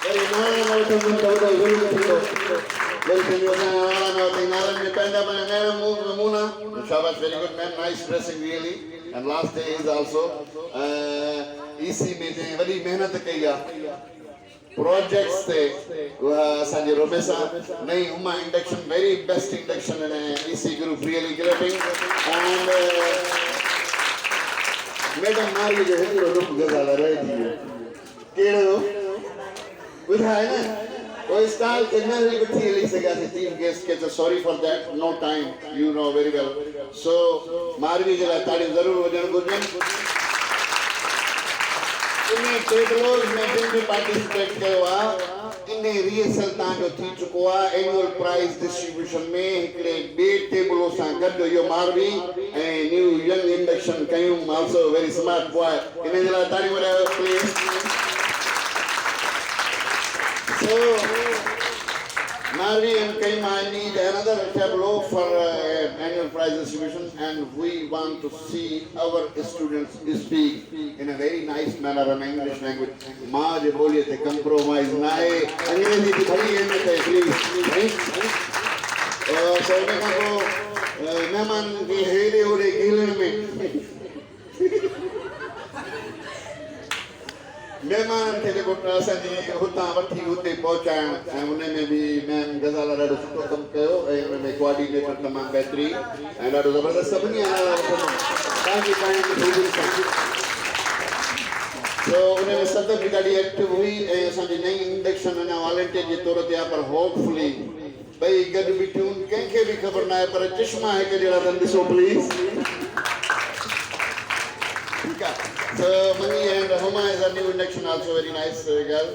Very nice, very good man, nice dressing really. And last day is also EC में ने बड़ी मेहनत की है projects थे संजय रोमेसा नहीं Uma induction very best induction in EC group really grabbing and madam मारी जो है तो रुक गज़ाला रही थी केड़े हो बुधाए ना वो स्टाइल कितना ही बिठी ले सका थी टीम गेस्ट के तो sorry for that no time you know very well so मारवी जला ताड़ी जरूर हो जान गुजन इन्हें टेबलों में भी पार्टिसिपेट किया इन्हें रिहर्सल तांजो थी चुको आ एनुअल प्राइज डिस्ट्रीब्यूशन में इकड़े बे टेबलों सां गड्डो यो मारवी न्यू यंग इंडक्शन कयूं also very smart boy इन्हें जला ताड़ी हो रहा please so Marvi and Kaima need another tableau for annual prize distribution and we want to see our students speak in a very nice manner in English language. माँ जो बोलिए थे compromise ना है अंग्रेजी की भली है में थे please so मैं को मेहमान की हेरे हो रहे गिलन में मेहमान थे जो असां जी हुतां वठी हुते पहुचाइण ऐं उन में बि मैम गज़ाला ॾाढो सुठो कमु कयो ऐं उन में कोऑर्डिनेटर तमामु बहितरीन ऐं ॾाढो ज़बरदस्त सभिनी नाला पंहिंजी ख़ूबी सां तो उन में सत बि ॾाढी एक्टिव हुई ऐं असांजी नई इंडक्शन अञा वॉलंटियर जे तौर ते आहे पर होपफुली ॿई गॾु बीठियूं कंहिंखे बि ख़बर न आहे पर चश्मा हिकु जहिड़ा अथनि ॾिसो please So Mani and Homa is a new induction also very nice girl.